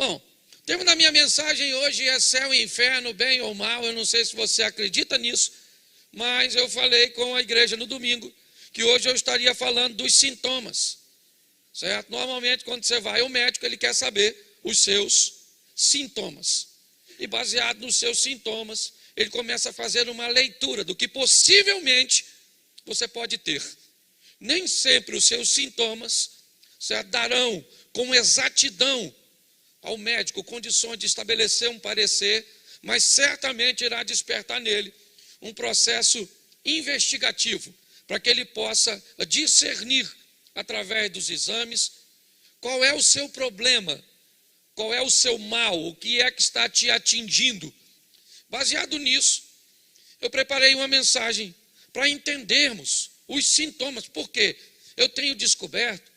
Bom, o tema da minha mensagem hoje é céu e inferno, bem ou mal. Eu não sei se você acredita nisso, mas eu falei com a igreja no domingo que hoje eu estaria falando dos sintomas, certo? Normalmente, quando você vai ao médico, ele quer saber os seus sintomas. E baseado nos seus sintomas, ele começa a fazer uma leitura do que possivelmente você pode ter. Nem sempre os seus sintomas, certo, darão com exatidão ao médico condições de estabelecer um parecer, mas certamente irá despertar nele um processo investigativo, para que ele possa discernir, através dos exames, qual é o seu problema, qual é o seu mal, o que é que está te atingindo. Baseado nisso, eu preparei uma mensagem para entendermos os sintomas, porque eu tenho descoberto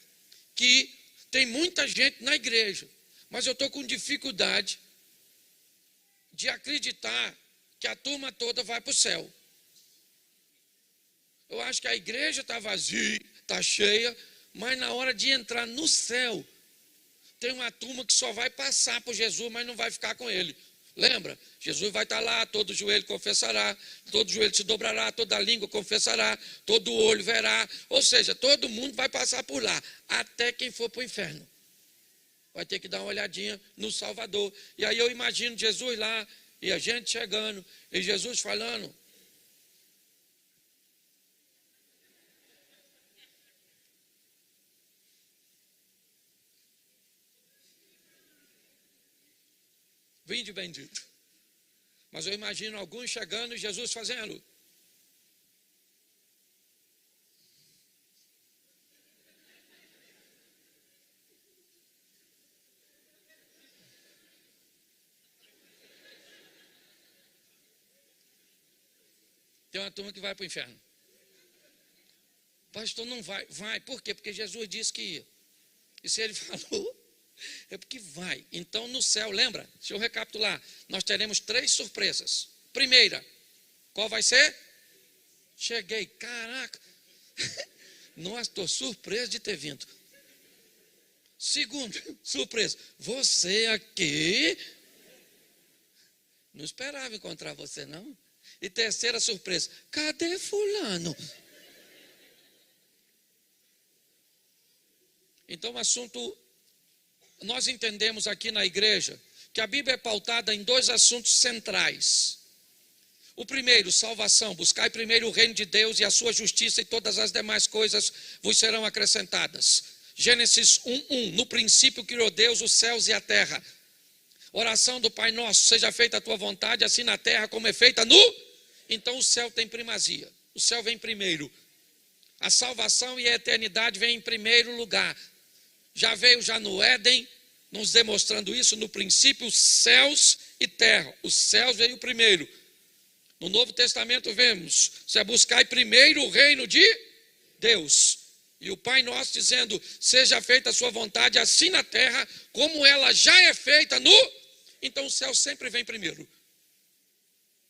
que tem muita gente na igreja, mas eu estou com dificuldade de acreditar que a turma toda vai para o céu. Eu acho que a igreja está vazia, está cheia, mas na hora de entrar no céu, tem uma turma que só vai passar por Jesus, mas não vai ficar com ele. Lembra? Jesus vai estar lá, todo joelho confessará, todo joelho se dobrará, toda língua confessará, todo olho verá. Ou seja, todo mundo vai passar por lá, até quem for para o inferno. Vai ter que dar uma olhadinha no Salvador. E aí eu imagino Jesus lá, e a gente chegando, e Jesus falando. Vinde bendito. Mas eu imagino alguns chegando e Jesus fazendo. Tem uma turma que vai para o inferno. Pastor, não vai. Vai, por quê? Porque Jesus disse que ia. E se ele falou, é porque vai. Então no céu, lembra? Deixa eu recapitular. Nós teremos 3 surpresas. Primeira, qual vai ser? Cheguei, caraca. Nossa, estou surpreso de ter vindo. Segunda surpresa, você aqui. Não esperava encontrar você, não. E terceira surpresa, cadê fulano? Então o assunto, nós entendemos aqui na igreja que a Bíblia é pautada em 2 assuntos centrais. O primeiro, salvação. Buscai primeiro o reino de Deus e a sua justiça, e todas as demais coisas vos serão acrescentadas. Gênesis 1:1. No princípio criou Deus os céus e a terra. Oração do Pai Nosso, seja feita a tua vontade, assim na terra como é feita no... Então o céu tem primazia. O céu vem primeiro. A salvação e a eternidade vêm em primeiro lugar. Já veio já no Éden, nos demonstrando isso. No princípio, céus e terra. Os céus veio primeiro. No Novo Testamento vemos, você buscai primeiro o reino de Deus. E o Pai Nosso dizendo, seja feita a sua vontade, assim na terra, como ela já é feita no... Então o céu sempre vem primeiro.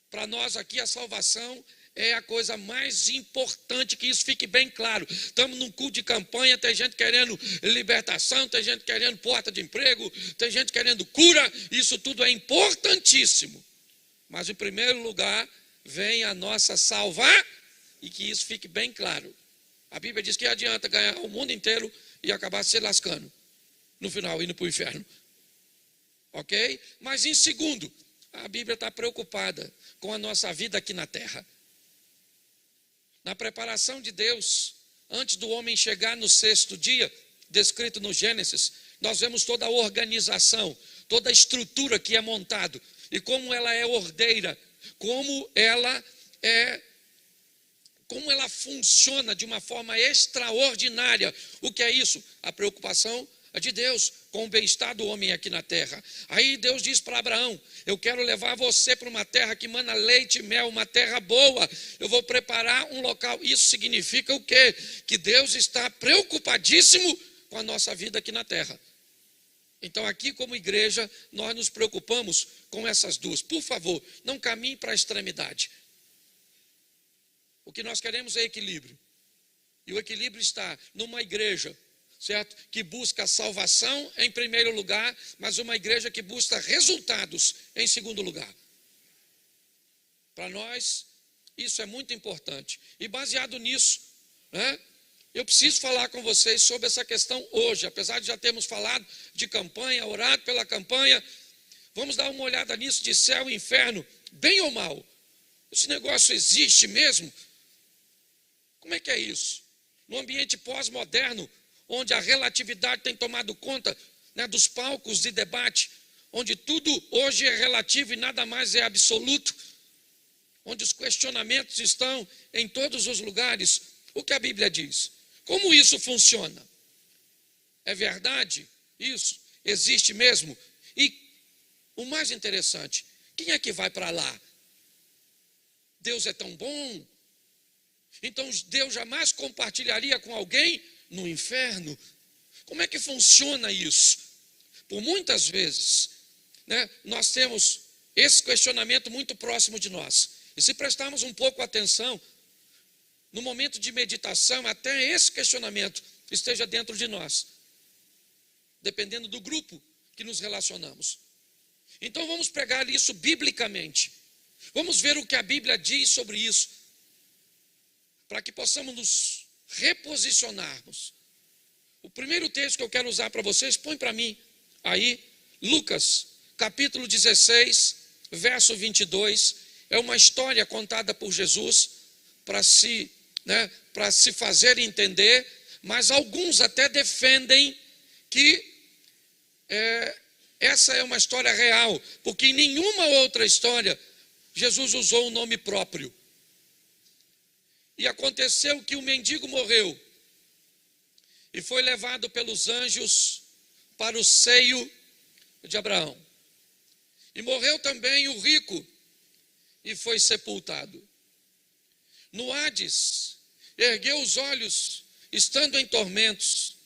Para nós aqui a salvação é a coisa mais importante, que isso fique bem claro. Estamos num culto de campanha, tem gente querendo libertação, tem gente querendo porta de emprego, tem gente querendo cura, isso tudo é importantíssimo. Mas em primeiro lugar vem a nossa salvar, e que isso fique bem claro. A Bíblia diz que adianta ganhar o mundo inteiro e acabar se lascando, no final indo para o inferno. Ok? Mas em segundo, a Bíblia está preocupada com a nossa vida aqui na terra. Na preparação de Deus, antes do homem chegar no 6º dia, descrito no Gênesis, nós vemos toda a organização, toda a estrutura que é montado, e como ela é ordeira, como ela funciona de uma forma extraordinária. O que é isso? A preocupação de Deus com o bem-estar do homem aqui na terra. Aí Deus diz para Abraão, eu quero levar você para uma terra que mana leite e mel, uma terra boa, eu vou preparar um local. Isso significa o quê? Que Deus está preocupadíssimo com a nossa vida aqui na terra. Então aqui como igreja, nós nos preocupamos com essas duas. Por favor, não caminhe para a extremidade. O que nós queremos é equilíbrio. E o equilíbrio está numa igreja, certo? Que busca salvação em primeiro lugar, mas uma igreja que busca resultados em segundo lugar. Para nós, isso é muito importante. E baseado nisso, né, eu preciso falar com vocês sobre essa questão hoje. Apesar de já termos falado de campanha, orado pela campanha, vamos dar uma olhada nisso de céu e inferno, bem ou mal. Esse negócio existe mesmo? Como é que é isso? No ambiente pós-moderno, onde a relatividade tem tomado conta, né, dos palcos de debate, onde tudo hoje é relativo e nada mais é absoluto, onde os questionamentos estão em todos os lugares, o que a Bíblia diz? Como isso funciona? É verdade isso? Existe mesmo? E o mais interessante, quem é que vai para lá? Deus é tão bom? Então Deus jamais compartilharia com alguém no inferno? Como é que funciona isso? Por muitas vezes, né, nós temos esse questionamento muito próximo de nós. E se prestarmos um pouco atenção, no momento de meditação, até esse questionamento esteja dentro de nós, dependendo do grupo que nos relacionamos. Então vamos pegar isso biblicamente. Vamos ver o que a Bíblia diz sobre isso, para que possamos nos reposicionarmos. O primeiro texto que eu quero usar para vocês, põe para mim aí, Lucas, capítulo 16, verso 22, é uma história contada por Jesus para se fazer entender, mas alguns até defendem que essa é uma história real, porque em nenhuma outra história Jesus usou o nome próprio. E aconteceu que o mendigo morreu e foi levado pelos anjos para o seio de Abraão. E morreu também o rico e foi sepultado. No Hades, ergueu os olhos, estando em tormentos,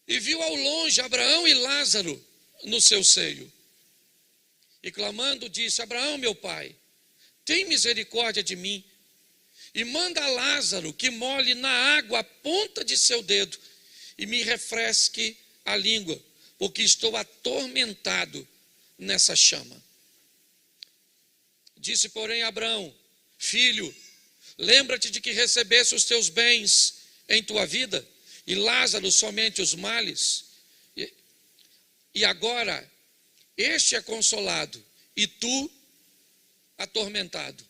e viu ao longe Abraão e Lázaro no seu seio. E clamando disse: Abraão, meu pai, tem misericórdia de mim, e manda a Lázaro que molhe na água a ponta de seu dedo, e me refresque a língua, porque estou atormentado nessa chama. Disse, porém, Abraão: filho, lembra-te de que recebeste os teus bens em tua vida, e Lázaro somente os males. E agora, este é consolado, e tu atormentado.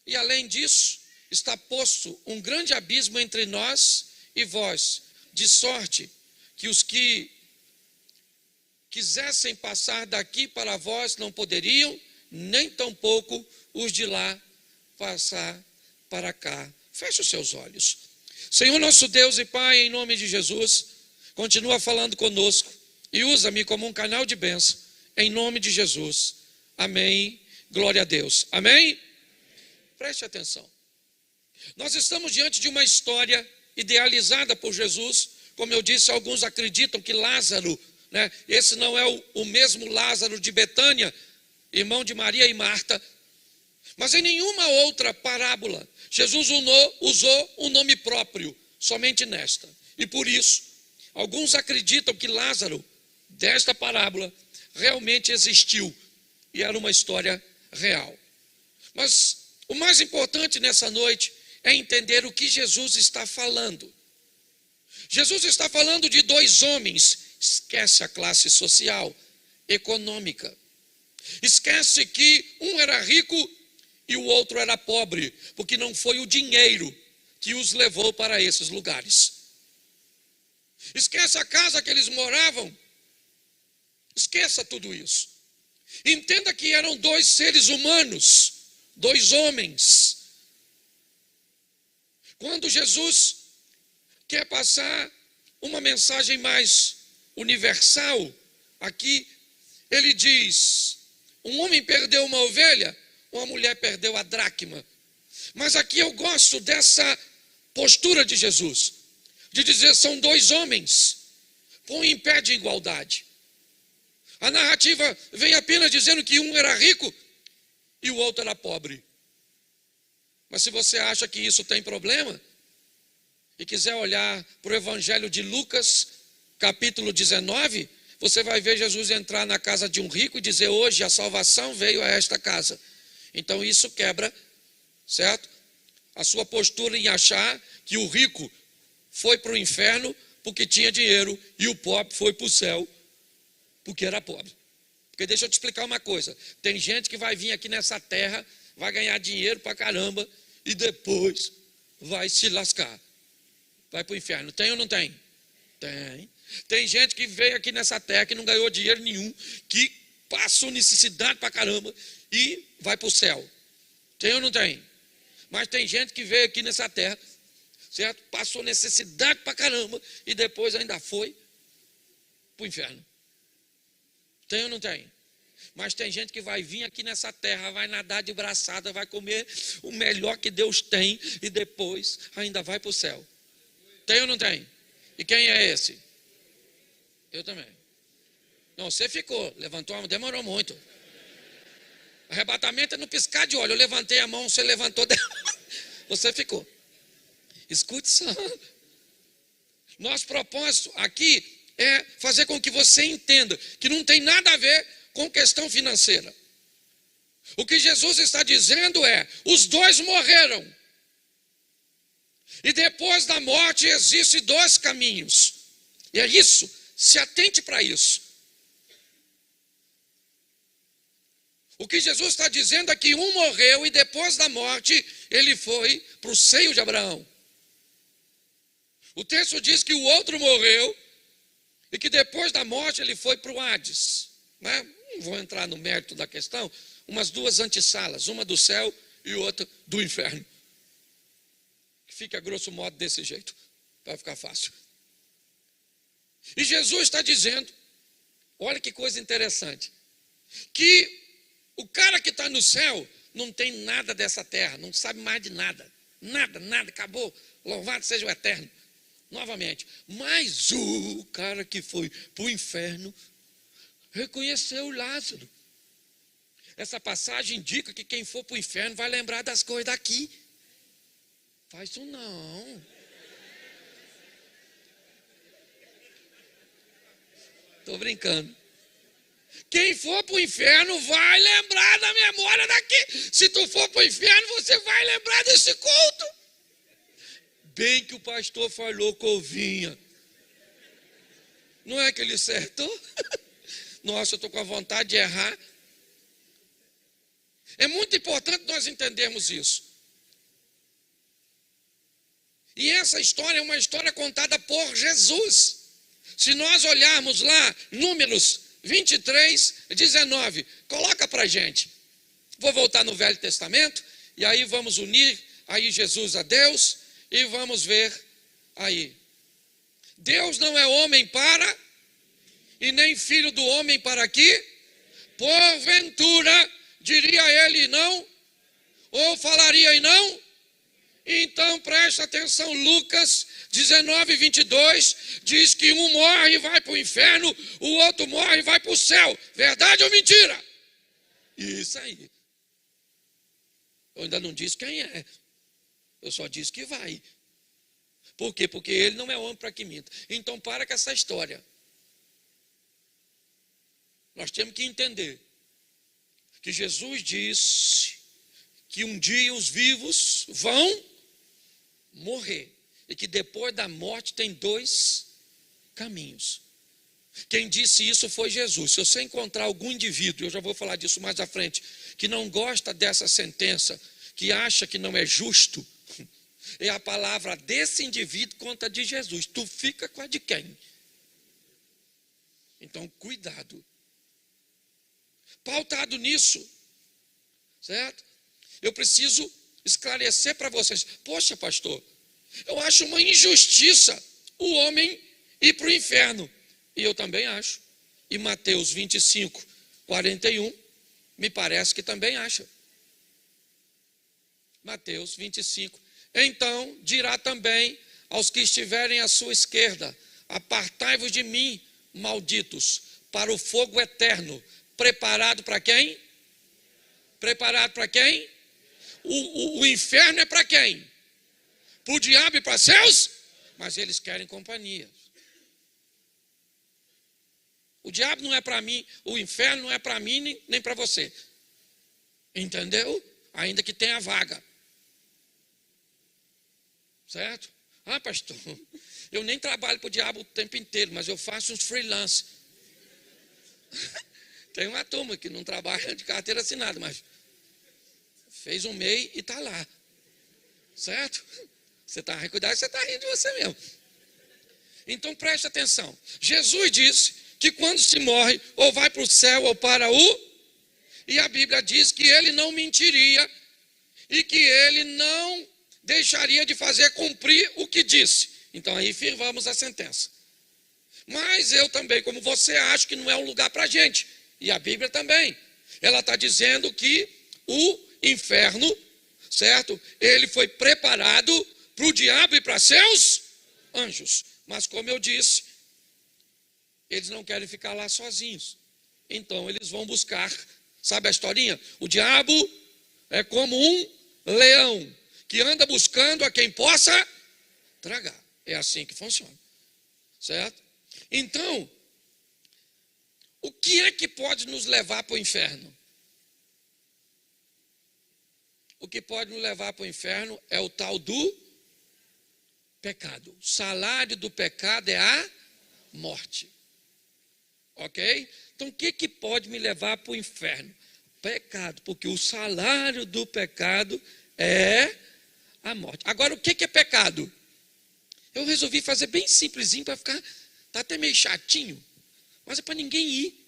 E além disso, está posto um grande abismo entre nós e vós, de sorte que os que quisessem passar daqui para vós não poderiam, nem tampouco os de lá passar para cá. Feche os seus olhos. Senhor nosso Deus e Pai, em nome de Jesus, continua falando conosco e usa-me como um canal de bênção, em nome de Jesus. Amém. Glória a Deus. Amém? Preste atenção. Nós estamos diante de uma história idealizada por Jesus. Como eu disse, alguns acreditam que Lázaro, né, esse não é o mesmo Lázaro de Betânia, irmão de Maria e Marta. Mas em nenhuma outra parábola Jesus usou um nome próprio, somente nesta. E por isso, alguns acreditam que Lázaro, desta parábola, realmente existiu e era uma história real. Mas o mais importante nessa noite é entender o que Jesus está falando. Jesus está falando de dois homens. Esquece a classe social, econômica. Esquece que um era rico e o outro era pobre, porque não foi o dinheiro que os levou para esses lugares. Esquece a casa que eles moravam. Esqueça tudo isso. Entenda que eram dois seres humanos, dois homens. Quando Jesus quer passar uma mensagem mais universal, aqui ele diz: um homem perdeu uma ovelha, uma mulher perdeu a dracma. Mas aqui eu gosto dessa postura de Jesus, de dizer: são dois homens, põe em pé de igualdade. A narrativa vem apenas dizendo que um era rico e o outro era pobre. Mas se você acha que isso tem problema, e quiser olhar para o Evangelho de Lucas, capítulo 19, você vai ver Jesus entrar na casa de um rico e dizer: hoje a salvação veio a esta casa. Então isso quebra, certo? A sua postura em achar que o rico foi para o inferno porque tinha dinheiro e o pobre foi para o céu porque era pobre. Porque deixa eu te explicar uma coisa: tem gente que vai vir aqui nessa terra, vai ganhar dinheiro para caramba e depois vai se lascar, vai para o inferno. Tem ou não tem? Tem. Tem gente que veio aqui nessa terra que não ganhou dinheiro nenhum, que passou necessidade para caramba e vai para o céu. Tem ou não tem? Mas tem gente que veio aqui nessa terra, certo? Passou necessidade para caramba e depois ainda foi para o inferno. Tem ou não tem? Mas tem gente que vai vir aqui nessa terra, vai nadar de braçada, vai comer o melhor que Deus tem e depois ainda vai para o céu. Tem ou não tem? E quem é esse? Eu também. Não, você ficou, levantou a mão, demorou muito. Arrebatamento é no piscar de olho. Eu levantei a mão, você levantou, você ficou. Escute só. Nosso propósito aqui é fazer com que você entenda que não tem nada a ver com questão financeira. O que Jesus está dizendo é: os dois morreram. E depois da morte existem dois caminhos. E é isso, se atente para isso. O que Jesus está dizendo é que um morreu e depois da morte ele foi para o seio de Abraão. O texto diz que o outro morreu e que depois da morte ele foi para o Hades. Né? Não vou entrar no mérito da questão, umas duas antessalas, uma do céu e outra do inferno. Que fica grosso modo desse jeito, para ficar fácil. E Jesus está dizendo, olha que coisa interessante, que o cara que está no céu não tem nada dessa terra, não sabe mais de nada. Nada, nada, acabou. Louvado seja o Eterno. Novamente. Mas o cara que foi para o inferno reconheceu Lázaro. Essa passagem indica que quem for para o inferno vai lembrar das coisas daqui. Faz isso não. Estou brincando. Quem for para o inferno vai lembrar da memória daqui. Se tu for para o inferno, você vai lembrar desse culto. Bem que o pastor falou que ovinha. Não é que ele acertou? Nossa, eu estou com a vontade de errar. É muito importante nós entendermos isso. E essa história é uma história contada por Jesus. Se nós olharmos lá, Números 23, 19, coloca para a gente. Vou voltar no Velho Testamento, e aí vamos unir aí Jesus a Deus, e vamos ver aí. Deus não é homem para, e nem filho do homem para que, porventura, diria ele não, ou falaria e não. Então presta atenção, Lucas 19, 22, diz que um morre e vai para o inferno, o outro morre e vai para o céu. Verdade ou mentira? Isso aí. Eu ainda não disse quem é. Eu só disse que vai. Por quê? Porque ele não é homem para que minta. Então para com essa história. Nós temos que entender que Jesus disse que um dia os vivos vão morrer. E que depois da morte tem dois caminhos. Quem disse isso foi Jesus. Se você encontrar algum indivíduo, eu já vou falar disso mais à frente, que não gosta dessa sentença, que acha que não é justo, é a palavra desse indivíduo contra a de Jesus. Tu fica com a de quem? Então, cuidado. Pautado nisso, certo? Eu preciso esclarecer para vocês. Poxa, pastor, eu acho uma injustiça o homem ir para o inferno. E eu também acho. E Mateus 25, 41, me parece que também acha. Mateus 25. Então dirá também aos que estiverem à sua esquerda: apartai-vos de mim, malditos, para o fogo eterno. Preparado para quem? Preparado para quem? O inferno é para quem? Para o diabo e para seus mas eles querem companhia. O diabo não é para mim, o inferno não é para mim nem para você. Entendeu? Ainda que tenha vaga. Certo? Ah, pastor, eu nem trabalho para o diabo o tempo inteiro, mas eu faço uns freelance. Tem uma turma que não trabalha de carteira assinada, mas fez um MEI e está lá. Certo? Você está rindo, cuidado, você está rindo de você mesmo. Então preste atenção. Jesus disse que quando se morre, ou vai para o céu ou para o... E a Bíblia diz que ele não mentiria e que ele não deixaria de fazer cumprir o que disse. Então aí firmamos a sentença. Mas eu também, como você, acho que não é um lugar para a gente. E a Bíblia também. Ela está dizendo que o inferno, certo? Ele foi preparado para o diabo e para seus anjos. Mas como eu disse, eles não querem ficar lá sozinhos. Então eles vão buscar, sabe a historinha? O diabo é como um leão que anda buscando a quem possa tragar. É assim que funciona. Certo? Então, o que é que pode nos levar para o inferno? O que pode nos levar para o inferno é o tal do pecado. O salário do pecado é a morte. Ok? Então, o que pode me levar para o inferno? Pecado, porque o salário do pecado é a morte. Agora, o que é pecado? Eu resolvi fazer bem simplesinho para ficar, está até meio chatinho, mas é para ninguém ir.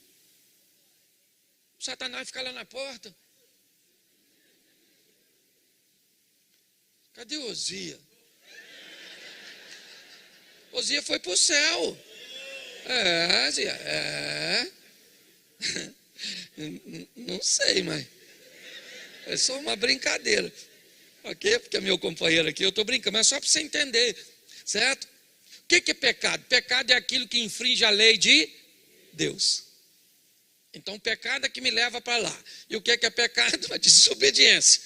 O Satanás fica lá na porta. Cadê Osia? Osia foi para o céu. Não sei, mas é só uma brincadeira. Ok? Porque é meu companheiro aqui, eu estou brincando, mas só para você entender. Certo? O que é pecado? Pecado é aquilo que infringe a lei de Deus. Então, pecado é que me leva para lá. E o que é pecado? A desobediência.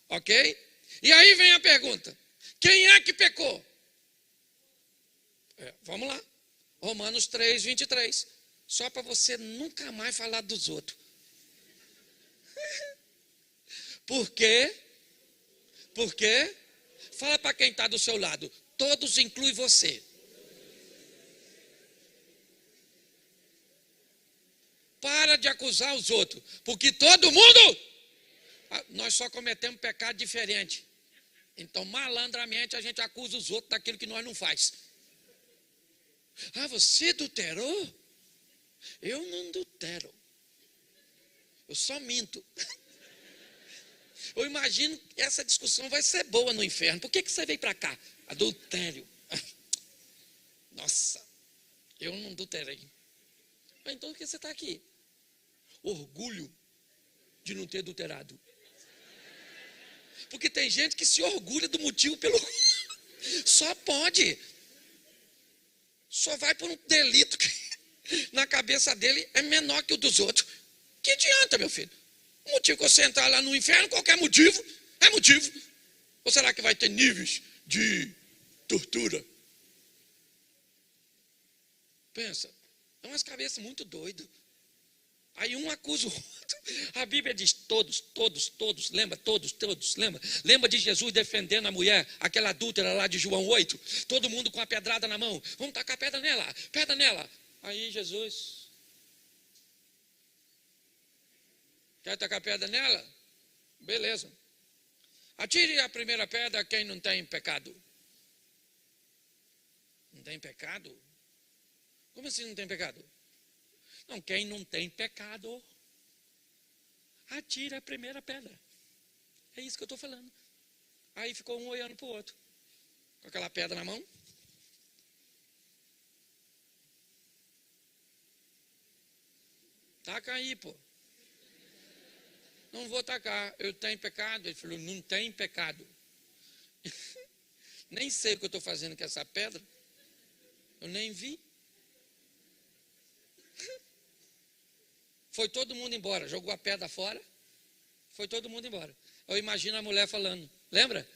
Ok? E aí vem a pergunta: quem é que pecou? Vamos lá. Romanos 3, 23. Só para você nunca mais falar dos outros. Por quê? Por quê? Fala para quem está do seu lado. Todos incluem você. Para de acusar os outros, porque todo mundo, nós só cometemos pecado diferente. Então, malandramente, a gente acusa os outros daquilo que nós não faz. Ah, você adulterou? Eu não adultero. Eu só minto. Eu imagino que essa discussão vai ser boa no inferno. Por que você veio para cá? Adultério. Nossa, eu não adulterei. Então, por que você está aqui? Orgulho de não ter adulterado. Porque tem gente que se orgulha do motivo pelo... Só pode. Só vai por um delito que na cabeça dele é menor que o dos outros. Que adianta, meu filho? O motivo que você entrar lá no inferno, qualquer motivo, é motivo. Ou será que vai ter níveis de tortura? Pensa, é umas cabeças muito doidas. Aí um acusa o outro. A Bíblia diz todos, lembra? Todos, lembra? Lembra de Jesus defendendo a mulher, aquela adúltera lá de João 8? Todo mundo com a pedrada na mão. Vamos tacar pedra nela. Aí Jesus... Quer tacar pedra nela? Beleza. Atire a primeira pedra quem não tem pecado. Não tem pecado? Como assim não tem pecado? Não, quem não tem pecado, atira a primeira pedra. É isso que eu estou falando. Aí ficou um olhando para o outro, com aquela pedra na mão. Taca aí, pô. Não vou tacar, eu tenho pecado. Ele falou, não tem pecado. Nem sei o que eu estou fazendo com essa pedra. Eu nem vi. Foi todo mundo embora, jogou a pedra fora, foi todo mundo embora. Eu imagino a mulher falando, lembra?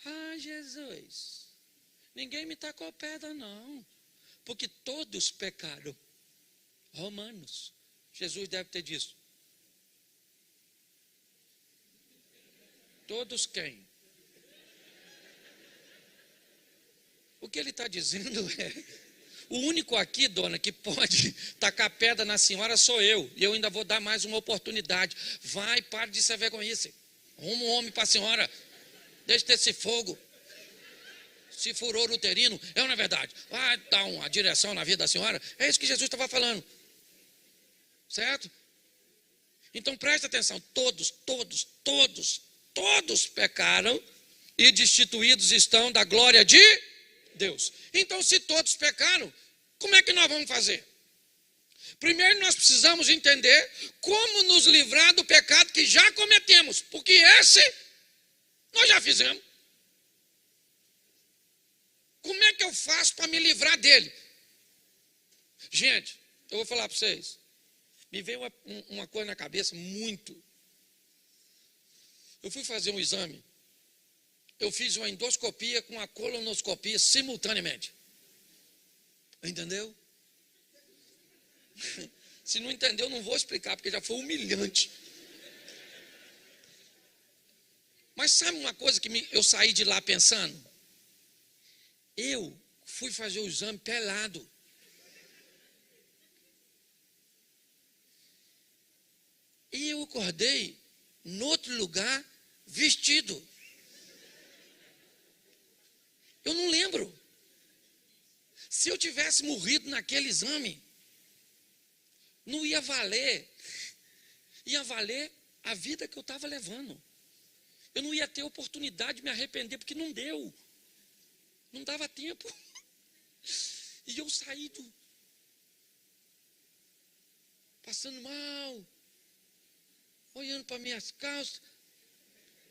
Ah, Jesus, Ninguém me tacou pedra, não. Porque todos pecaram. Romanos. Jesus deve ter dito. Todos quem? O que ele está dizendo é: o único aqui, dona, que pode tacar pedra na senhora sou eu. E eu ainda vou dar mais uma oportunidade. Vai, pare de ser vergonhice. Arruma um homem para a senhora. Deixa ter esse fogo. Se furor uterino, é ou não é verdade? Vai dar uma direção na vida da senhora. É isso que Jesus estava falando. Certo? Então preste atenção. Todos pecaram e destituídos estão da glória de Deus. Então, se todos pecaram, como é que nós vamos fazer? Primeiro nós precisamos entender como nos livrar do pecado que já cometemos, porque esse nós já fizemos. Como é que eu faço para me livrar dele? Gente, eu vou falar para vocês. Me veio uma coisa na cabeça muito. Eu fui fazer um exame. Eu fiz uma endoscopia com a colonoscopia simultaneamente. Entendeu? Se não entendeu, não vou explicar, porque já foi humilhante. Mas sabe uma coisa que eu saí de lá pensando? Eu fui fazer o exame pelado. E eu acordei em outro lugar vestido. Eu não lembro. Se eu tivesse morrido naquele exame, não ia valer. Ia valer a vida que eu estava levando. Eu não ia ter oportunidade de me arrepender, porque não deu. Não dava tempo. E eu saí passando mal, olhando para minhas calças.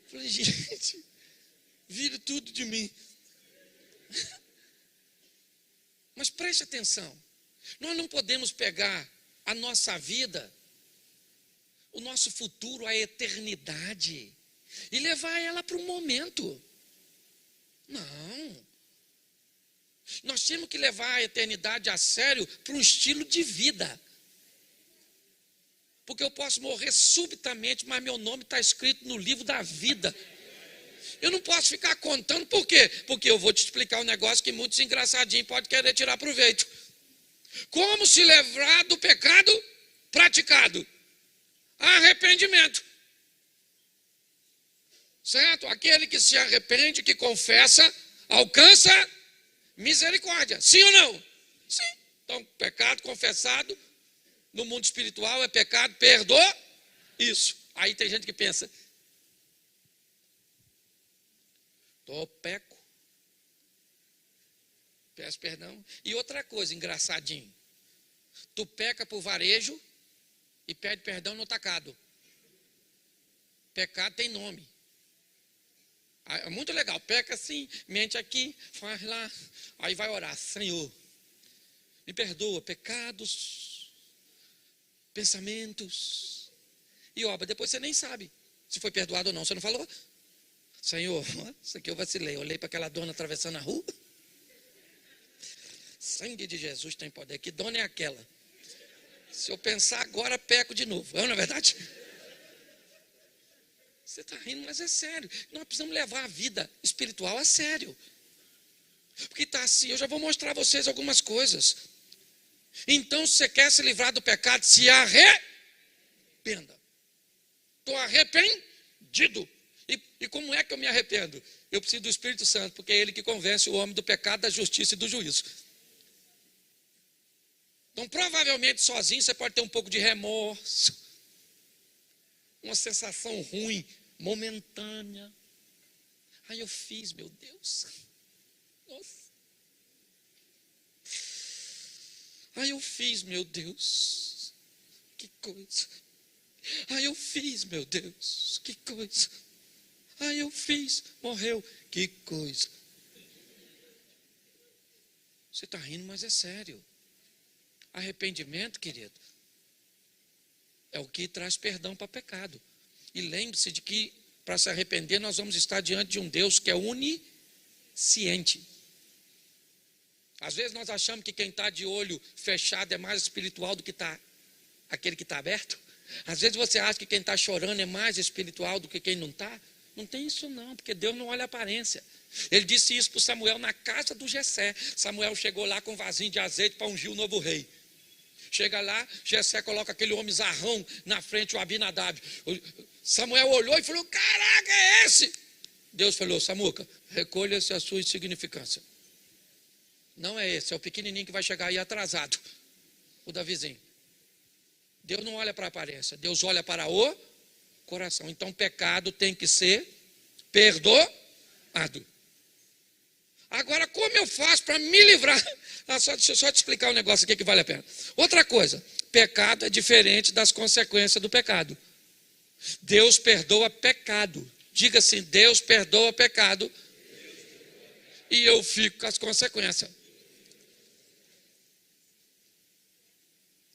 Falei, gente, vira tudo de mim. Mas preste atenção. Nós não podemos pegar a nossa vida, o nosso futuro, a eternidade, e levar ela para o momento. Não. Nós temos que levar a eternidade a sério para um estilo de vida. Porque eu posso morrer subitamente, mas meu nome está escrito no livro da vida. Eu não posso ficar contando, por quê? Porque eu vou te explicar um negócio que muitos engraçadinhos podem querer tirar proveito. Como se livrar do pecado praticado? Arrependimento. Certo? Aquele que se arrepende, que confessa, alcança misericórdia. Sim ou não? Sim. Então, pecado confessado no mundo espiritual é pecado, perdoa. Isso. Aí tem gente que pensa, peco, peço perdão. E outra coisa, engraçadinho, tu peca por varejo e pede perdão no atacado. Pecado tem nome. É muito legal, peca assim, mente aqui, faz lá, aí vai orar, Senhor, me perdoa, pecados, pensamentos e obra. Depois você nem sabe se foi perdoado ou não, você não falou? Senhor, isso aqui eu vacilei, olhei para aquela dona atravessando a rua. Sangue de Jesus tem poder, que dona é aquela? Se eu pensar agora, peco de novo, não é verdade? Você está rindo, mas é sério. Nós precisamos levar a vida espiritual a sério. Porque está assim, eu já vou mostrar a vocês algumas coisas. Então, se você quer se livrar do pecado, se arrependa. Estou arrependido. E como é que eu me arrependo? Eu preciso do Espírito Santo, porque é Ele que convence o homem do pecado, da justiça e do juízo. Então, provavelmente, sozinho, você pode ter um pouco de remorso, uma sensação ruim, momentânea. Aí eu fiz, meu Deus. Nossa. Aí eu fiz, meu Deus. Que coisa. Aí eu fiz, meu Deus. Que coisa. Aí eu fiz, morreu. Que coisa. Você está rindo, mas é sério. Arrependimento, querido, é o que traz perdão para pecado. E lembre-se de que para se arrepender nós vamos estar diante de um Deus que é onisciente. Às vezes nós achamos que quem está de olho fechado é mais espiritual do que aquele que está aberto. Às vezes você acha que quem está chorando é mais espiritual do que quem não está. Não tem isso não, porque Deus não olha a aparência. Ele disse isso para Samuel na casa do Jessé. Samuel chegou lá com um vasinho de azeite para ungir o novo rei. Chega lá, Jessé coloca aquele homem zarrão na frente, o Abinadab. Samuel olhou e falou: caraca, é esse? Deus falou: Samuca, recolha-se a sua insignificância. Não é esse, é o pequenininho que vai chegar aí atrasado, o Davizinho. Deus não olha para a aparência, Deus olha para o coração. Então pecado tem que ser perdoado. Agora, como eu faço para me livrar? Deixa eu só te explicar um negócio aqui que vale a pena. Outra coisa, pecado é diferente das consequências do pecado. Deus perdoa pecado. Diga assim: Deus perdoa pecado e eu fico com as consequências.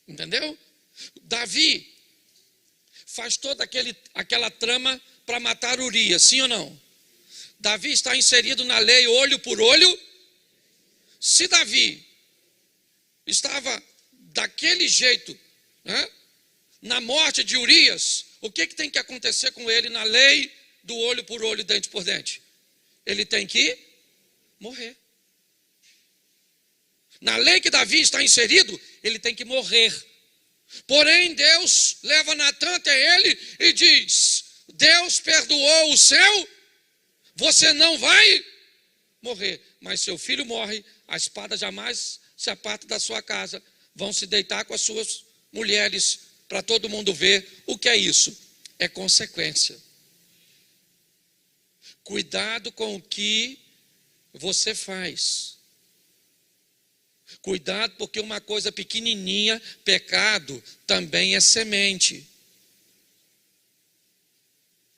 Entendeu? Davi faz toda aquela trama para matar Urias, sim ou não? Davi está inserido na lei olho por olho. Se Davi estava daquele jeito, né, na morte de Urias, o que tem que acontecer com ele na lei do olho por olho, dente por dente? Ele tem que morrer. Na lei que Davi está inserido, ele tem que morrer. Porém, Deus leva Natã até ele e diz: Deus perdoou o seu, você não vai morrer, mas seu filho morre, a espada jamais se aparta da sua casa, vão se deitar com as suas mulheres, para todo mundo ver. O que é isso? É consequência. Cuidado com o que você faz. Cuidado, porque uma coisa pequenininha, pecado, também é semente.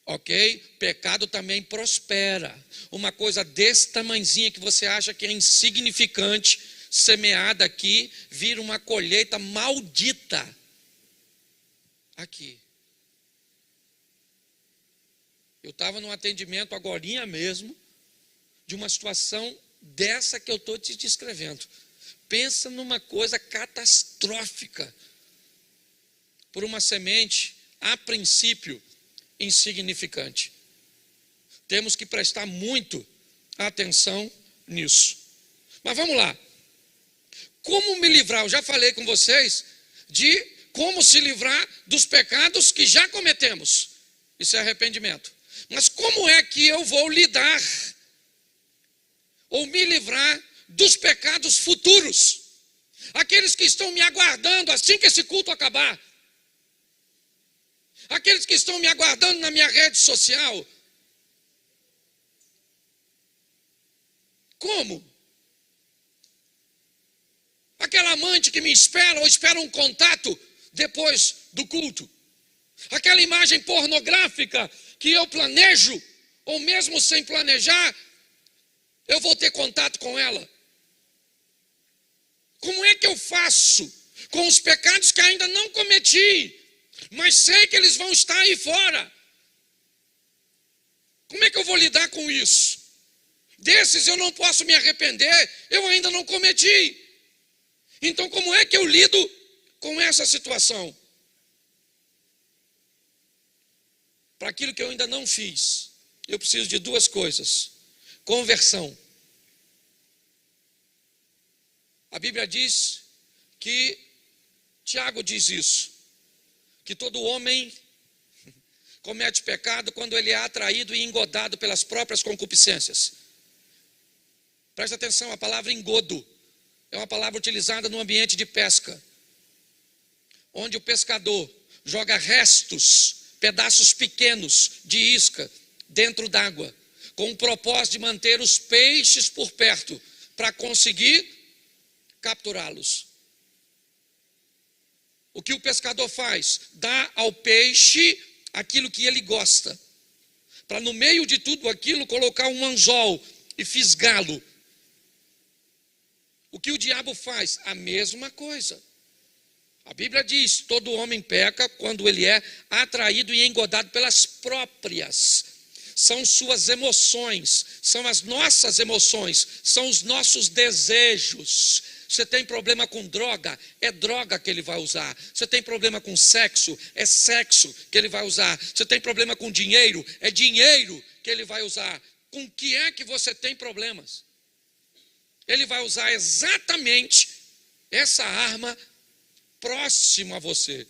Ok? Pecado também prospera. Uma coisa desse tamanzinho que você acha que é insignificante, semeada aqui, vira uma colheita maldita aqui. Eu estava num atendimento agorinha mesmo, de uma situação dessa que eu estou te descrevendo. Pensa numa coisa catastrófica, por uma semente, a princípio, insignificante. Temos que prestar muito atenção nisso. Mas vamos lá. Como me livrar? Eu já falei com vocês de como se livrar dos pecados que já cometemos. Isso é arrependimento. Mas como é que eu vou lidar ou me livrar dos pecados futuros? Aqueles que estão me aguardando assim que esse culto acabar. Aqueles que estão me aguardando na minha rede social. Como? Aquela amante que me espera ou espera um contato depois do culto. Aquela imagem pornográfica que eu planejo, ou mesmo sem planejar, eu vou ter contato com ela. Como é que eu faço com os pecados que ainda não cometi, mas sei que eles vão estar aí fora? Como é que eu vou lidar com isso? Desses eu não posso me arrepender, eu ainda não cometi. Então como é que eu lido com essa situação? Para aquilo que eu ainda não fiz, eu preciso de duas coisas: conversão. A Bíblia diz que, Tiago diz isso, que todo homem comete pecado quando ele é atraído e engodado pelas próprias concupiscências. Presta atenção, a palavra engodo é uma palavra utilizada no ambiente de pesca, onde o pescador joga restos, pedaços pequenos de isca dentro d'água, com o propósito de manter os peixes por perto, para conseguir capturá-los. O que o pescador faz? Dá ao peixe aquilo que ele gosta, para no meio de tudo aquilo colocar um anzol e fisgá-lo. O que o diabo faz? A mesma coisa. A Bíblia diz: todo homem peca quando ele é atraído e engodado pelas próprias. são suas emoções, são as nossas emoções, são os nossos desejos. Você tem problema com droga, é droga que ele vai usar. Você tem problema com sexo, é sexo que ele vai usar. Você tem problema com dinheiro, é dinheiro que ele vai usar. Com que é que você tem problemas? Ele vai usar exatamente essa arma próxima a você,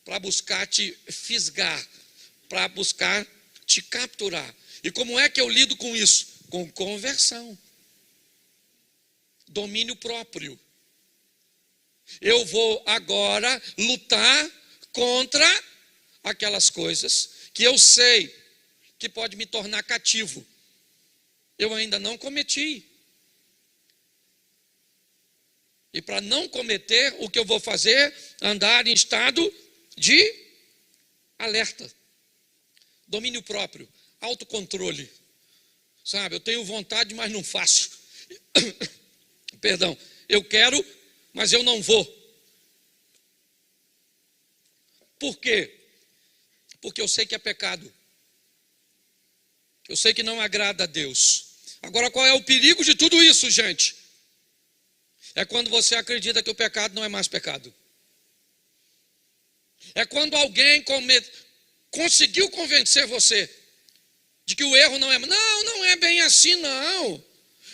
para buscar te fisgar, para buscar te capturar. E como é que eu lido com isso? Com conversão. Domínio próprio. Eu vou agora lutar contra aquelas coisas que eu sei que pode me tornar cativo. Eu ainda não cometi. E para não cometer, o que eu vou fazer? Andar em estado de alerta. Domínio próprio, autocontrole. Sabe, eu tenho vontade, mas não faço. Perdão, eu quero, mas eu não vou. Por quê? Porque eu sei que é pecado. Eu sei que não agrada a Deus. Agora, qual é o perigo de tudo isso, gente? É quando você acredita que o pecado não é mais pecado. É quando alguém conseguiu convencer você de que o erro não é... Não é bem assim, não.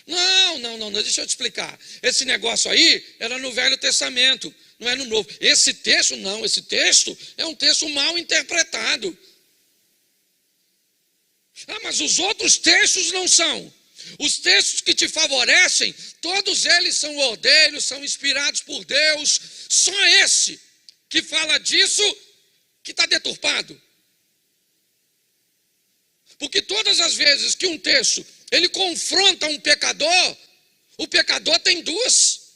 Não, deixa eu te explicar. Esse negócio aí era no Velho Testamento, não é no Novo. Esse texto é um texto mal interpretado. Mas os outros textos não são. Os textos que te favorecem, todos eles são ordeiros, são inspirados por Deus. Só esse que fala disso que está deturpado. Porque todas as vezes que um texto ele confronta um pecador, o pecador tem duas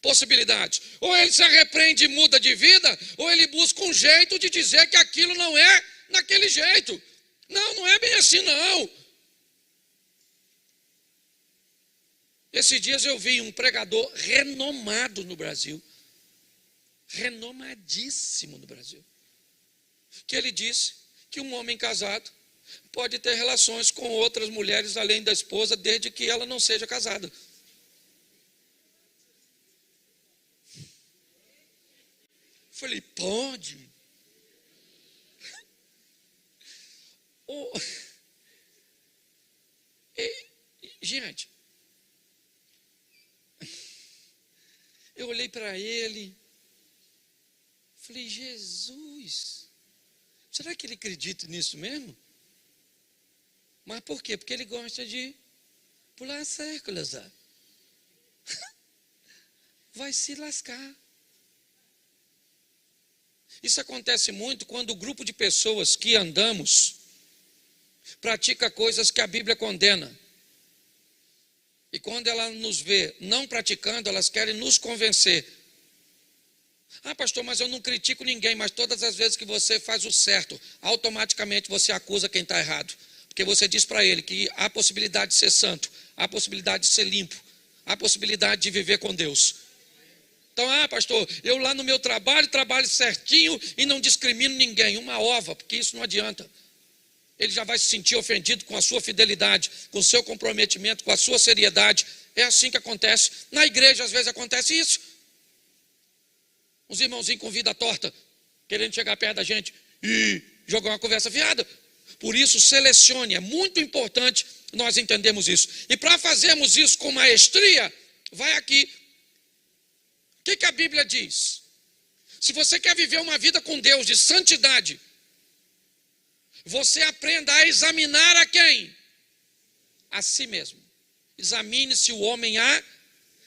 possibilidades. Ou ele se arrepende e muda de vida, ou ele busca um jeito de dizer que aquilo não é naquele jeito. Não é bem assim, não. Esses dias eu vi um pregador renomado no Brasil, renomadíssimo no Brasil, que ele disse que um homem casado pode ter relações com outras mulheres além da esposa, desde que ela não seja casada. Falei, pode? Gente, eu olhei para ele, falei, Jesus, será que ele acredita nisso mesmo? Mas por quê? Porque ele gosta de pular cercas. Vai se lascar. Isso acontece muito quando o grupo de pessoas que andamos pratica coisas que a Bíblia condena. E quando ela nos vê não praticando, elas querem nos convencer. Pastor, mas eu não critico ninguém, mas todas as vezes que você faz o certo, automaticamente você acusa quem está errado. Porque você diz para ele que há possibilidade de ser santo, há possibilidade de ser limpo, há possibilidade de viver com Deus. Então, pastor, eu lá no meu trabalho certinho e não discrimino ninguém. Uma ova, porque isso não adianta. Ele já vai se sentir ofendido com a sua fidelidade, com o seu comprometimento, com a sua seriedade. É assim que acontece. Na igreja, às vezes, acontece isso. Uns irmãozinhos com vida torta, querendo chegar perto da gente e jogar uma conversa fiada. Por isso, selecione. É muito importante nós entendermos isso. E para fazermos isso com maestria, vai aqui. O que a Bíblia diz? Se você quer viver uma vida com Deus de santidade, você aprenda a examinar a quem? A si mesmo. Examine-se o homem a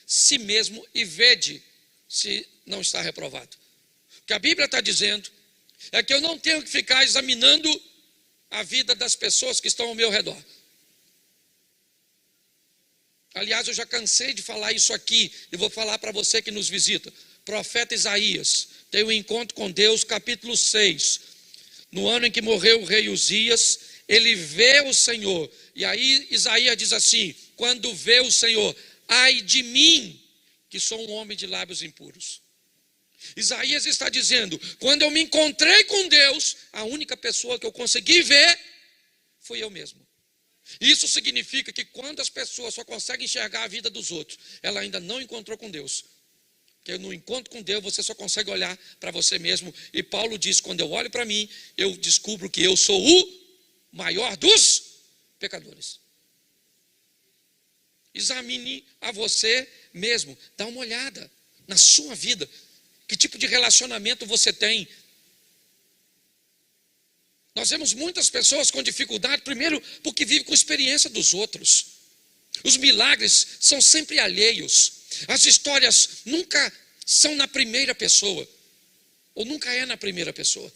si mesmo e vede se não está reprovado. O que a Bíblia está dizendo é que eu não tenho que ficar examinando a vida das pessoas que estão ao meu redor. Aliás, eu já cansei de falar isso aqui e vou falar para você que nos visita. Profeta Isaías tem um encontro com Deus, capítulo 6. No ano em que morreu o rei Uzias, ele vê o Senhor. E aí Isaías diz assim, quando vê o Senhor, ai de mim, que sou um homem de lábios impuros. Isaías está dizendo, quando eu me encontrei com Deus, a única pessoa que eu consegui ver Fui eu mesmo. Isso significa que quando as pessoas só conseguem enxergar a vida dos outros, ela ainda não encontrou com Deus. Porque no encontro com Deus, você só consegue olhar para você mesmo. E Paulo diz, quando eu olho para mim, eu descubro que eu sou o maior dos pecadores. Examine a você mesmo. Dá uma olhada na sua vida. Que tipo de relacionamento você tem? Nós vemos muitas pessoas com dificuldade, primeiro porque vivem com a experiência dos outros. Os milagres são sempre alheios. As histórias nunca são na primeira pessoa. Ou nunca é na primeira pessoa.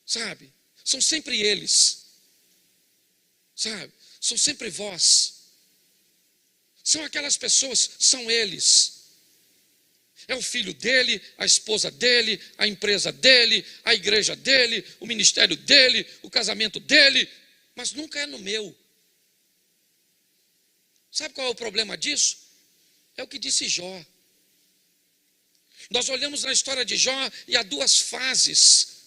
Sabe? São sempre eles. Sabe? São sempre vós. São aquelas pessoas, são eles. É o filho dele, a esposa dele, a empresa dele, a igreja dele, o ministério dele, o casamento dele, mas nunca é no meu. Sabe qual é o problema disso? É o que disse Jó. Nós olhamos na história de Jó e há duas fases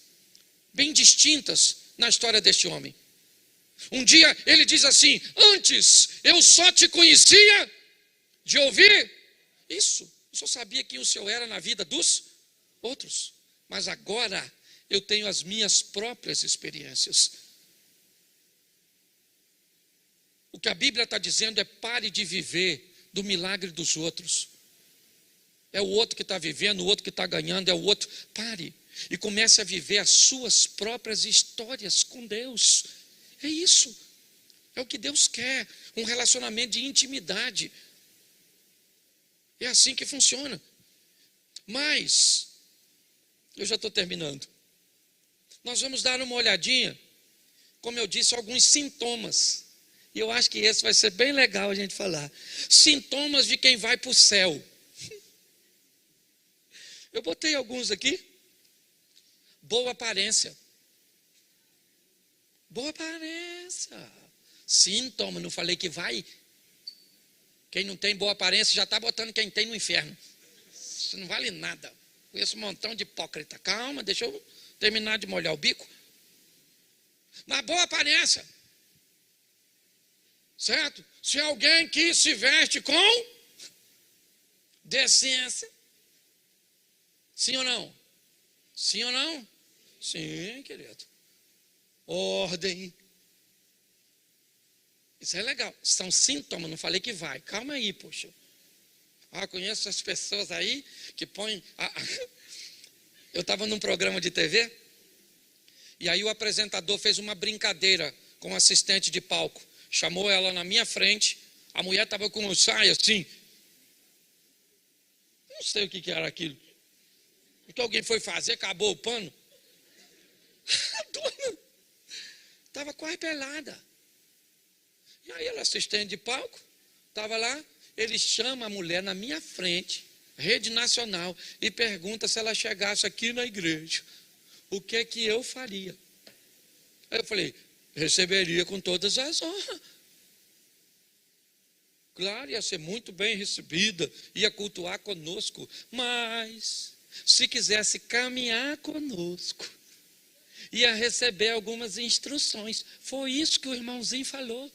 bem distintas na história deste homem. Um dia ele diz assim: antes eu só te conhecia de ouvir isso. Eu só sabia quem o Senhor era na vida dos outros. Mas agora eu tenho as minhas próprias experiências. O que a Bíblia está dizendo é: pare de viver do milagre dos outros. É o outro que está vivendo, o outro que está ganhando, é o outro. Pare e comece a viver as suas próprias histórias com Deus. É isso. É o que Deus quer. Um relacionamento de intimidade. É assim que funciona. Mas, eu já estou terminando. Nós vamos dar uma olhadinha, como eu disse, alguns sintomas. E eu acho que esse vai ser bem legal a gente falar. Sintomas de quem vai para o céu. Eu botei alguns aqui. Boa aparência. Boa aparência. Sintoma, não falei que vai. Quem não tem boa aparência já está botando quem tem no inferno. Isso não vale nada. Conheço um montão de hipócrita. Calma, deixa eu terminar de molhar o bico. Mas boa aparência. Certo? Se alguém que se veste com decência. Sim ou não? Sim ou não? Sim, querido. Ordem. Isso é legal. São sintomas, não falei que vai. Calma aí, poxa. Conheço as pessoas aí que põem... Eu estava num programa de TV e aí o apresentador fez uma brincadeira com o assistente de palco. Chamou ela na minha frente. A mulher estava com um saia assim. Não sei o que era aquilo. O que alguém foi fazer, acabou o pano. A dona estava quase pelada. E aí ela assistente de palco, estava lá, ele chama a mulher na minha frente, rede nacional, e pergunta se ela chegasse aqui na igreja, o que é que eu faria? Aí eu falei, receberia com todas as honras. Claro, ia ser muito bem recebida, ia cultuar conosco, mas se quisesse caminhar conosco, ia receber algumas instruções. Foi isso que o irmãozinho falou.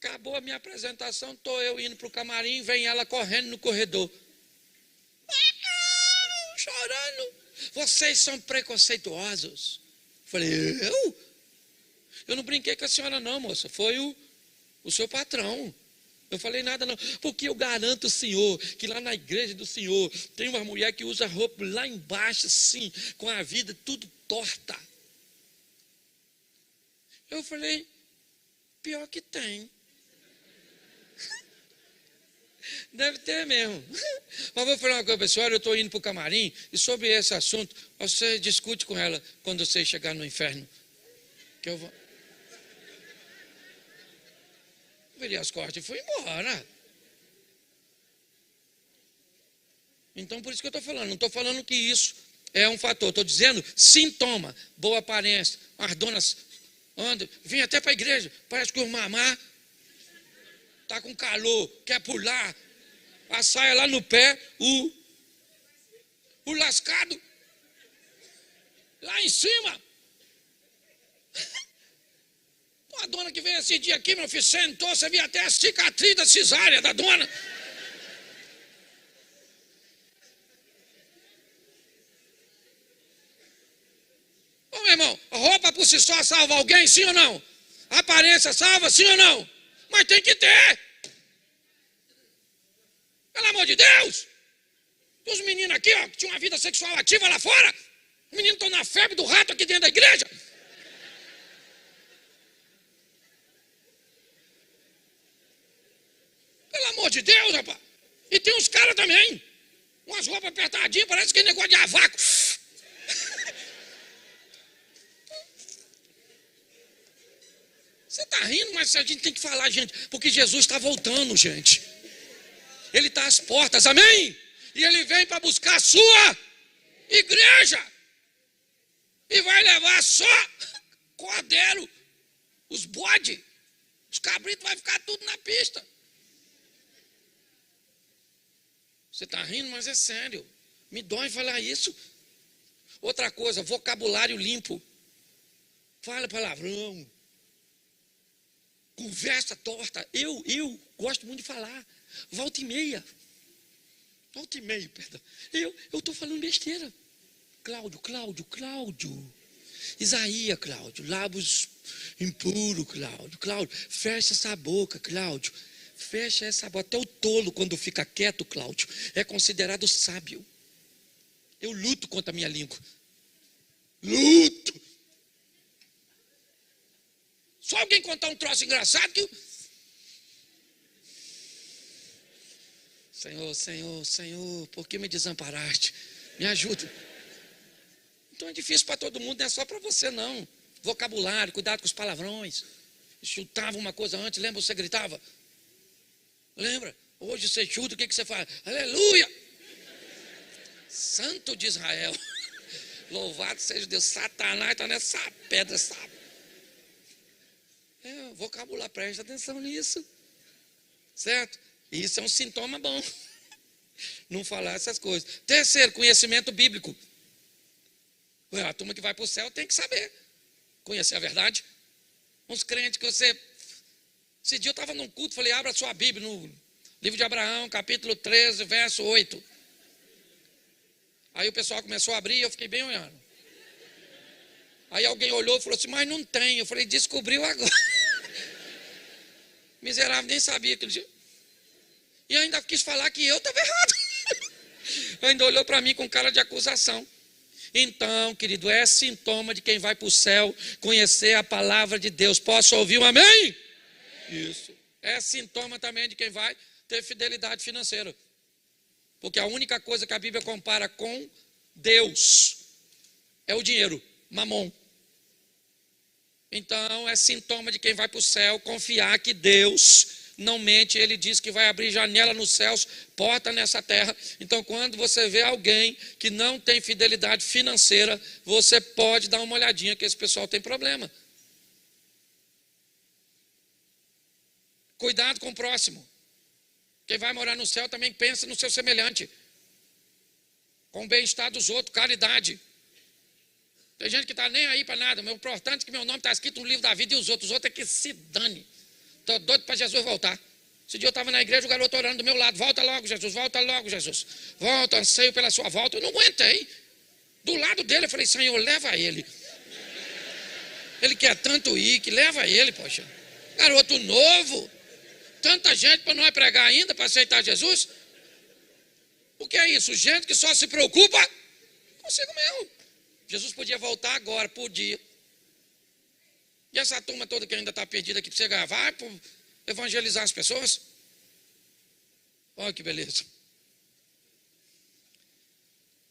Acabou a minha apresentação, estou eu indo para o camarim, vem ela correndo no corredor. Chorando. Vocês são preconceituosos. Falei, eu? Eu não brinquei com a senhora não, moça. Foi o seu patrão. Eu falei nada não. Porque eu garanto o senhor que lá na igreja do senhor tem uma mulher que usa roupa lá embaixo assim, com a vida tudo torta. Eu falei, pior que tem. Deve ter mesmo. Mas vou falar uma coisa, pessoal, eu estou indo para o camarim e sobre esse assunto, você discute com ela quando você chegar no inferno. Que eu vou... Virei as costas e fui embora. Então, por isso que eu estou falando. Não estou falando que isso é um fator. Estou dizendo sintoma, boa aparência. As donas andam, vêm até para a igreja, parece que o mamá está com calor, quer pular, a saia lá no pé, o lascado lá em cima. Uma dona que veio esse dia aqui, meu filho, sentou, você via até a cicatriz da cesárea da dona. Ô, meu irmão, roupa por si só salva alguém, sim ou não? Aparência salva, sim ou não? Mas tem que ter. Pelo amor de Deus. E os meninos aqui, ó, que tinham uma vida sexual ativa lá fora, os meninos estão na febre do rato aqui dentro da igreja. Pelo amor de Deus, rapaz. E tem uns caras também. Umas roupas apertadinhas, parece que é negócio de avaco. Você está rindo, mas a gente tem que falar, gente, porque Jesus está voltando, gente. Ele está às portas, amém? E ele vem para buscar a sua igreja. E vai levar só cordeiro, os bodes, os cabritos, vai ficar tudo na pista. Você está rindo, mas é sério. Me dói falar isso. Outra coisa, vocabulário limpo. Fala palavrão. Conversa torta. Eu gosto muito de falar. Volta e meia, perdão. Eu estou falando besteira. Cláudio. Isaías, Cláudio. Lábios impuros, Cláudio. Fecha essa boca, Cláudio. Fecha essa boca. Até o tolo, quando fica quieto, Cláudio, é considerado sábio. Eu luto contra a minha língua. Luto. Só alguém contar um troço engraçado que... Senhor, por que me desamparaste? Me ajuda. Então é difícil para todo mundo, não é só para você não. Vocabulário, cuidado com os palavrões. Chutava uma coisa antes, lembra? Você gritava? Lembra? Hoje você chuta, o que você faz? Aleluia! Santo de Israel. Louvado seja Deus. Satanás está nessa pedra, sabe? Vocabulário, presta atenção nisso. Certo? Isso é um sintoma bom. Não falar essas coisas. Terceiro, conhecimento bíblico. A turma que vai para o céu tem que saber. Conhecer a verdade. Uns crentes que você... Esse dia eu estava num culto, falei, abra sua Bíblia no livro de Abraão, capítulo 13, verso 8. Aí o pessoal começou a abrir e eu fiquei bem olhando. Aí alguém olhou e falou assim, mas não tem. Eu falei, descobriu agora. Miserável, nem sabia aquele dia. E ainda quis falar que eu estava errado. Ainda olhou para mim com cara de acusação. Então, querido, é sintoma de quem vai para o céu conhecer a palavra de Deus. Posso ouvir um amém? Isso. É sintoma também de quem vai ter fidelidade financeira. Porque a única coisa que a Bíblia compara com Deus é o dinheiro, mamon. Então, é sintoma de quem vai para o céu confiar que Deus não mente. Ele diz que vai abrir janela nos céus, porta nessa terra. Então, quando você vê alguém que não tem fidelidade financeira, você pode dar uma olhadinha que esse pessoal tem problema. Cuidado com o próximo. Quem vai morar no céu também pensa no seu semelhante. Com o bem-estar dos outros, caridade. Tem gente que está nem aí para nada. O importante é que meu nome está escrito no livro da vida e os outros é que se dane. Estou doido para Jesus voltar. Esse dia eu estava na igreja, o garoto orando do meu lado. Volta logo, Jesus, volta logo, Jesus. Volta, anseio pela sua volta. Eu não aguentei. Do lado dele, eu falei, Senhor, leva ele. Ele quer tanto ir, que leva ele, poxa. Garoto novo. Tanta gente para não pregar ainda, para aceitar Jesus. O que é isso? Gente que só se preocupa consigo mesmo. Jesus podia voltar agora, podia. E essa turma toda que ainda está perdida aqui para você gravar, para evangelizar as pessoas? Olha que beleza.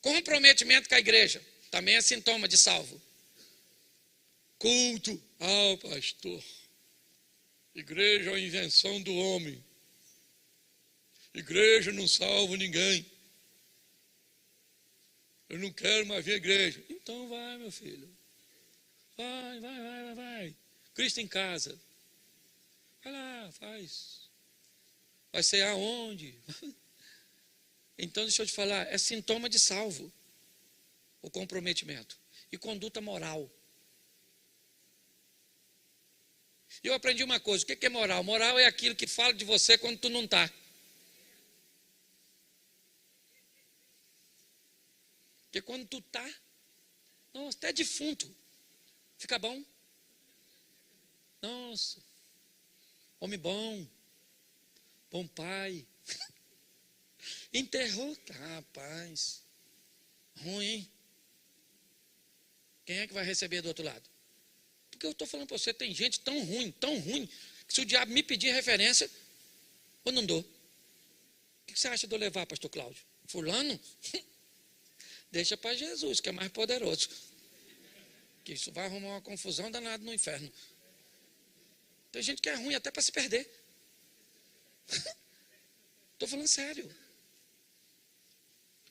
Comprometimento com a igreja, também é sintoma de salvo. Culto ao pastor. Igreja é uma invenção do homem. Igreja não salva ninguém. Eu não quero mais ver igreja. Então vai, meu filho. Vai. Cristo em casa. Vai lá, faz. Vai ser aonde? Então, deixa eu te falar, é sintoma de salvo. O comprometimento. E conduta moral. E eu aprendi uma coisa: o que é moral? Moral é aquilo que fala de você quando tu não está. Porque quando tu está, nossa, até defunto, fica bom. Nossa, homem bom, bom pai. Enterrou, rapaz, ruim, hein? Quem é que vai receber do outro lado? Porque eu estou falando para você, tem gente tão ruim, que se o diabo me pedir referência, eu não dou. O que você acha de eu levar, pastor Cláudio? Fulano? Deixa para Jesus, que é mais poderoso. Que isso vai arrumar uma confusão danada no inferno. Tem gente que é ruim até para se perder. Estou falando sério.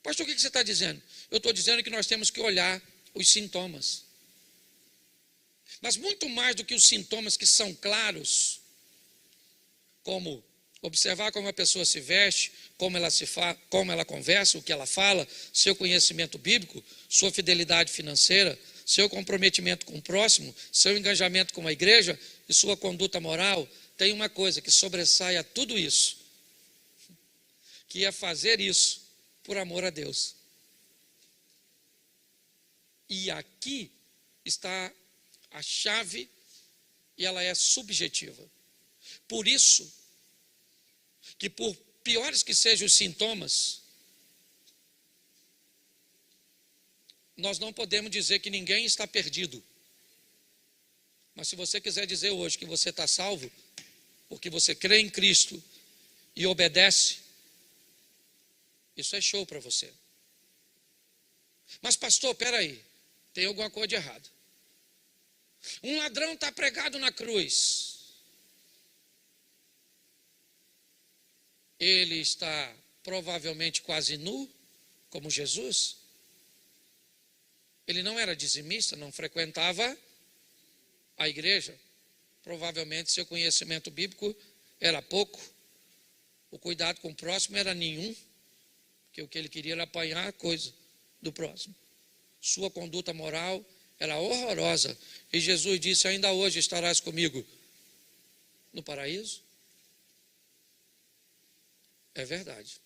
Pastor, o que você está dizendo? Eu estou dizendo que nós temos que olhar os sintomas. Mas muito mais do que os sintomas que são claros, como observar como a pessoa se veste, como ela conversa, o que ela fala, seu conhecimento bíblico, sua fidelidade financeira, seu comprometimento com o próximo, seu engajamento com a igreja e sua conduta moral, tem uma coisa que sobressai a tudo isso, que é fazer isso por amor a Deus. E aqui está a chave, e ela é subjetiva. Por isso, que por piores que sejam os sintomas, nós não podemos dizer que ninguém está perdido. Mas se você quiser dizer hoje que você está salvo, porque você crê em Cristo e obedece, isso é show para você. Mas pastor, peraí, tem alguma coisa de errado. Um ladrão está pregado na cruz. Ele está provavelmente quase nu, como Jesus. Ele não era dizimista, não frequentava a igreja. Provavelmente seu conhecimento bíblico era pouco. O cuidado com o próximo era nenhum, porque o que ele queria era apanhar a coisa do próximo. Sua conduta moral era horrorosa. E Jesus disse: ainda hoje estarás comigo no paraíso. É verdade.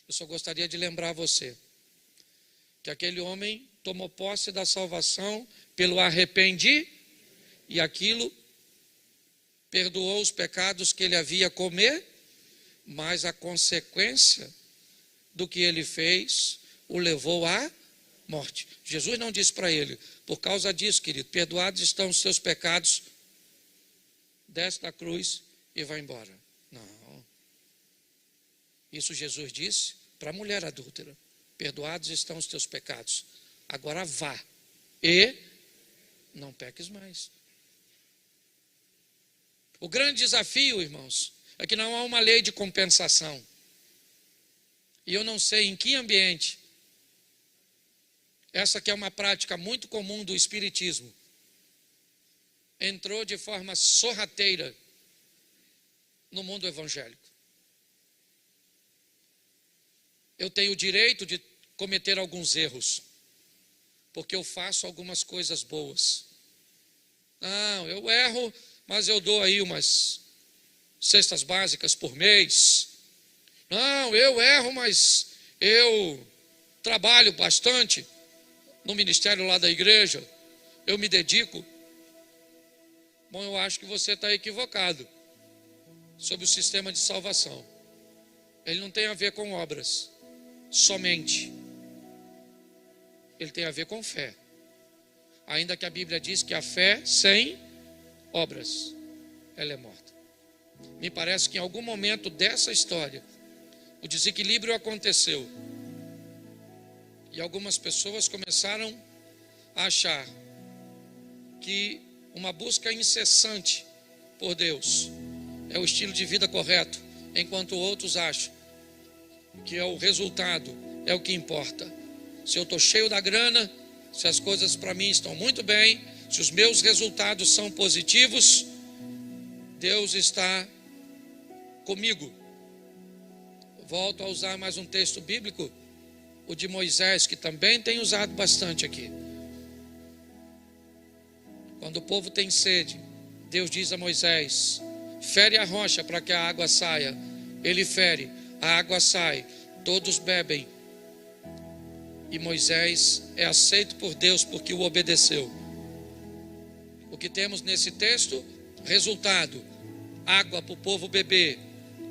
Eu só gostaria de lembrar você que aquele homem tomou posse da salvação pelo arrependimento, e aquilo perdoou os pecados que ele havia cometido, mas a consequência do que ele fez o levou à morte. Jesus não disse para ele: por causa disso, querido, perdoados estão os seus pecados, desce da cruz e vai embora. Não. Isso Jesus disse para a mulher adúltera: perdoados estão os teus pecados, agora vá e não peques mais. O grande desafio, irmãos, é que não há uma lei de compensação. E eu não sei em que ambiente essa que é uma prática muito comum do espiritismo entrou de forma sorrateira no mundo evangélico. Eu tenho o direito de cometer alguns erros, porque eu faço algumas coisas boas. Não, eu erro, mas eu dou aí umas cestas básicas por mês. Não, eu erro, mas eu trabalho bastante no ministério lá da igreja, eu me dedico. Bom, eu acho que você está equivocado sobre o sistema de salvação. Ele não tem a ver com obras somente. Ele tem a ver com fé. Ainda que a Bíblia diz que a fé sem obras, ela é morta. Me parece que em algum momento dessa história, o desequilíbrio aconteceu. E algumas pessoas começaram a achar que uma busca incessante por Deus é o estilo de vida correto, enquanto outros acham que é o resultado, é o que importa. Se eu estou cheio da grana, se as coisas para mim estão muito bem, se os meus resultados são positivos, Deus está comigo. Volto a usar mais um texto bíblico, o de Moisés, que também tem usado bastante aqui. Quando o povo tem sede, Deus diz a Moisés: fere a rocha para que a água saia. Ele fere, a água sai, todos bebem. E Moisés é aceito por Deus porque o obedeceu. O que temos nesse texto? Resultado: água para o povo beber,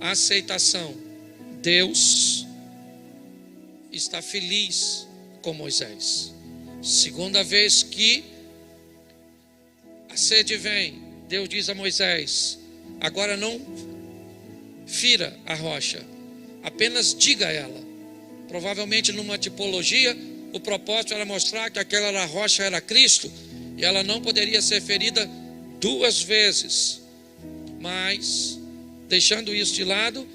aceitação. Deus está feliz com Moisés. Segunda vez que a sede vem, Deus diz a Moisés: agora não fira a rocha, apenas diga a ela. Provavelmente numa tipologia, o propósito era mostrar que aquela rocha era Cristo, e ela não poderia ser ferida duas vezes. Mas, deixando isso de lado,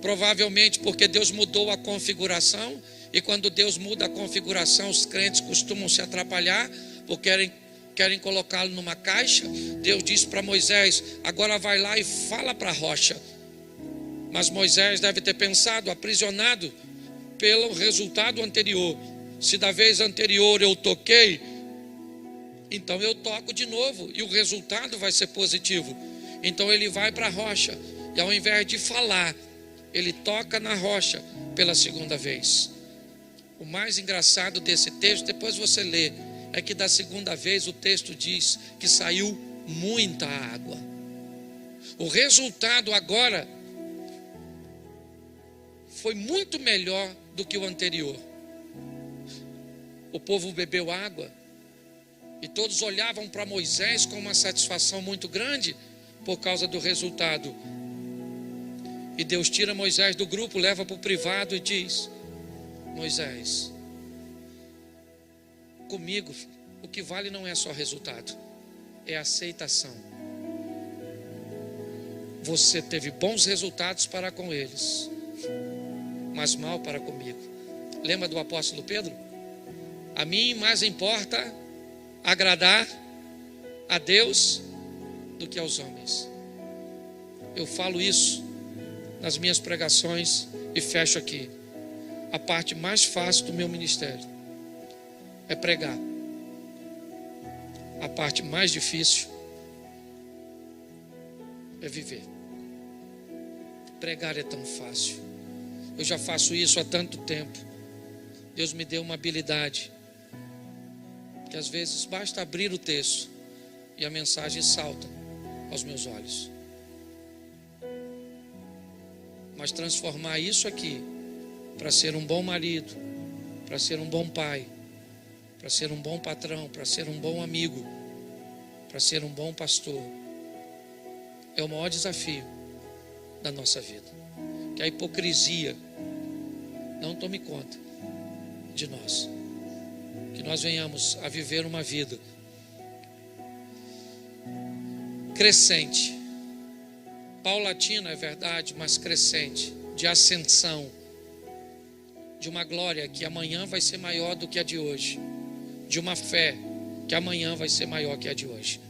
provavelmente porque Deus mudou a configuração, e quando Deus muda a configuração, os crentes costumam se atrapalhar, porque querem colocá-lo numa caixa. Deus disse para Moisés: agora vai lá e fala para a rocha. Mas Moisés deve ter pensado, aprisionado pelo resultado anterior: se da vez anterior eu toquei, então eu toco de novo, e o resultado vai ser positivo. Então ele vai para a rocha, e ao invés de falar, ele toca na rocha pela segunda vez. O mais engraçado desse texto, depois você lê, é que da segunda vez o texto diz que saiu muita água. O resultado agora foi muito melhor do que o anterior. O povo bebeu água e todos olhavam para Moisés com uma satisfação muito grande por causa do resultado. E Deus tira Moisés do grupo, leva para o privado e diz: Moisés, comigo o que vale não é só resultado, é aceitação. Você teve bons resultados para com eles, mas mal para comigo. Lembra do apóstolo Pedro? A mim mais importa agradar a Deus do que aos homens. Eu falo isso nas minhas pregações e fecho aqui. A parte mais fácil do meu ministério é pregar. A parte mais difícil é viver. Pregar é tão fácil. Eu já faço isso há tanto tempo. Deus me deu uma habilidade que às vezes basta abrir o texto e a mensagem salta aos meus olhos. Mas transformar isso aqui para ser um bom marido, para ser um bom pai, para ser um bom patrão, para ser um bom amigo, para ser um bom pastor, é o maior desafio da nossa vida. Que a hipocrisia não tome conta de nós. Que nós venhamos a viver uma vida crescente, paulatina, é verdade, mas crescente, de ascensão, de uma glória que amanhã vai ser maior do que a de hoje, de uma fé que amanhã vai ser maior que a de hoje.